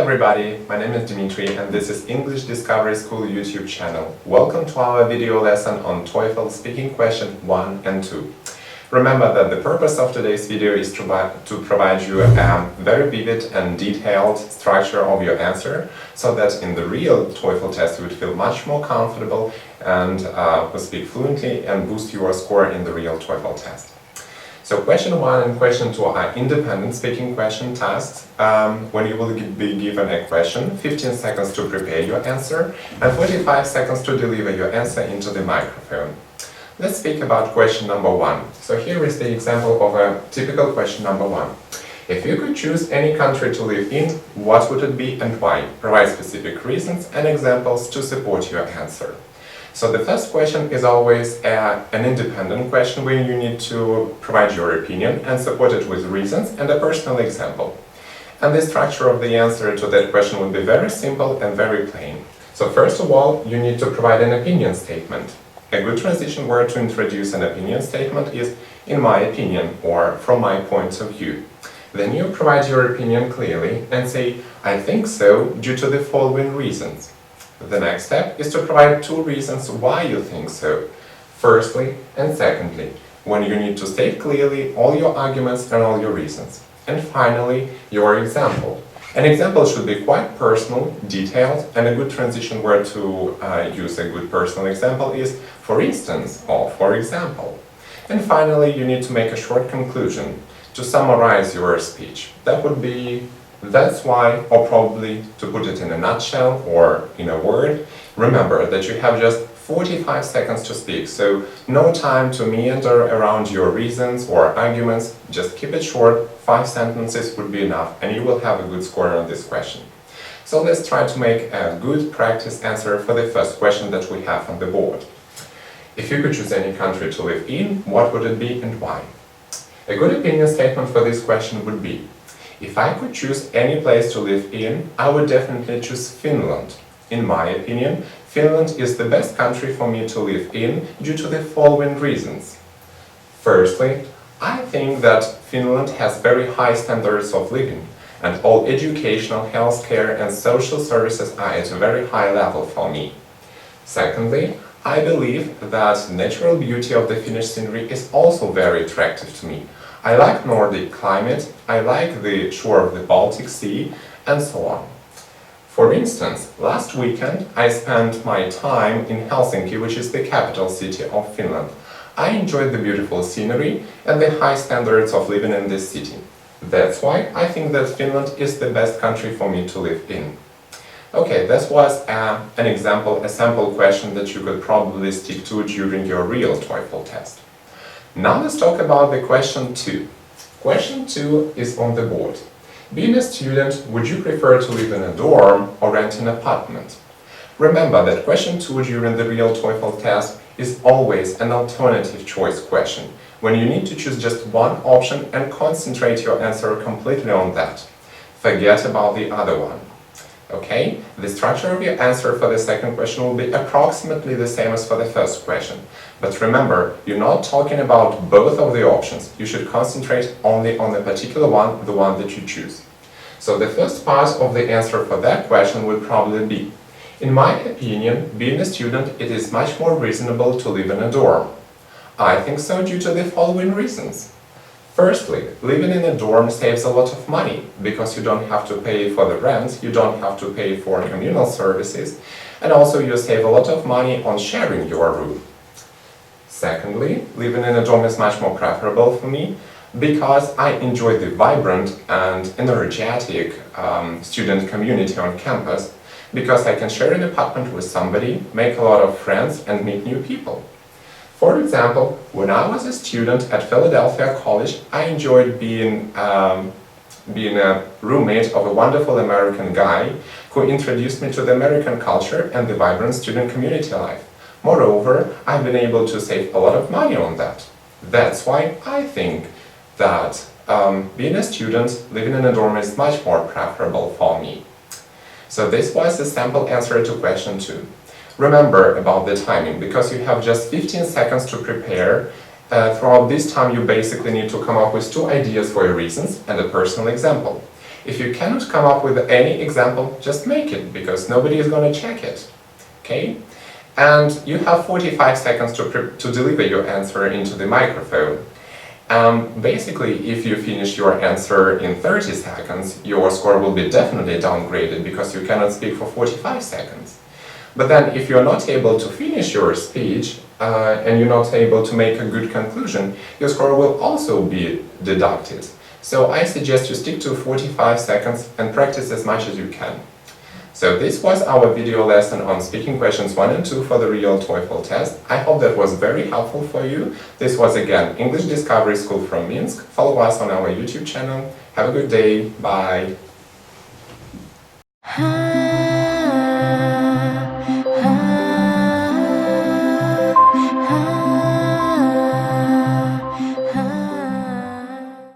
everybody, my name is Dmitria and this is English Discovery School YouTube channel. Welcome to our video lesson on TOEFL speaking question 1 and 2. Remember that the purpose of today's video is to provide you a very vivid and detailed structure of your answer, so that in the real TOEFL test you would feel much more comfortable and will speak fluently and boost your score in the real TOEFL test. So question 1 and question 2 are independent speaking question tasks, when you will be given a question, 15 seconds to prepare your answer and 45 seconds to deliver your answer into the microphone. Let's speak about question number 1. So here is the example of a typical question number 1. If you could choose any country to live in, what would it be and why? Provide specific reasons and examples to support your answer. So the first question is always an independent question where you need to provide your opinion and support it with reasons and a personal example. And the structure of the answer to that question would be very simple and very plain. So first of all, you need to provide an opinion statement. A good transition word to introduce an opinion statement is "in my opinion" or "from my point of view." Then you provide your opinion clearly and say "I think so due to the following reasons." The next step is to provide 2 reasons why you think so, firstly and secondly, when you need to state clearly all your arguments and all your reasons. And finally, your example. An example should be quite personal, detailed, and a good transition word to use a good personal example is "for instance" or "for example." And finally, you need to make a short conclusion to summarize your speech. That would be "that's why," or probably to put it in a nutshell or in a word. Remember that you have just 45 seconds to speak, so no time to meander around your reasons or arguments. Just keep it short, 5 sentences would be enough, and you will have a good score on this question. So let's try to make a good practice answer for the first question that we have on the board. If you could choose any country to live in, what would it be and why? A good opinion statement for this question would be: if I could choose any place to live in, I would definitely choose Finland. In my opinion, Finland is the best country for me to live in due to the following reasons. Firstly, I think that Finland has very high standards of living, and all educational, healthcare and social services are at a very high level for me. Secondly, I believe that the natural beauty of the Finnish scenery is also very attractive to me. I like Nordic climate, I like the shore of the Baltic Sea, and so on. For instance, last weekend I spent my time in Helsinki, which is the capital city of Finland. I enjoyed the beautiful scenery and the high standards of living in this city. That's why I think that Finland is the best country for me to live in. Okay, this was an example, a sample question that you could probably stick to during your real TOEFL test. Now let's talk about the question 2. Question 2 is on the board. Being a student, would you prefer to live in a dorm or rent an apartment? Remember that question 2 during the real TOEFL test is always an alternative choice question, when you need to choose just one option and concentrate your answer completely on that. Forget about the other one. Okay, the structure of your answer for the second question will be approximately the same as for the first question. But remember, you're not talking about both of the options. You should concentrate only on the particular one, the one that you choose. So the first part of the answer for that question would probably be: in my opinion, being a student, it is much more reasonable to live in a dorm. I think so due to the following reasons. Firstly, living in a dorm saves a lot of money, because you don't have to pay for the rent, you don't have to pay for communal services, and also you save a lot of money on sharing your room. Secondly, living in a dorm is much more preferable for me, because I enjoy the vibrant and energetic student community on campus, because I can share an apartment with somebody, make a lot of friends and meet new people. For example, when I was a student at Philadelphia College, I enjoyed being a roommate of a wonderful American guy who introduced me to the American culture and the vibrant student community life. Moreover, I've been able to save a lot of money on that. That's why I think that being a student, living in a dorm is much more preferable for me. So this was the sample answer to question 2. Remember about the timing, because you have just 15 seconds to prepare. Throughout this time you basically need to come up with 2 ideas for your reasons and a personal example. If you cannot come up with any example, just make it, because nobody is going to check it. Okay? And you have 45 seconds to deliver your answer into the microphone. Basically, if you finish your answer in 30 seconds, your score will be definitely downgraded because you cannot speak for 45 seconds. But then, if you're not able to finish your speech and you're not able to make a good conclusion, your score will also be deducted. So I suggest you stick to 45 seconds and practice as much as you can. So this was our video lesson on speaking questions 1 and 2 for the real TOEFL test. I hope that was very helpful for you. This was again English Discovery School from Minsk. Follow us on our YouTube channel. Have a good day. Bye.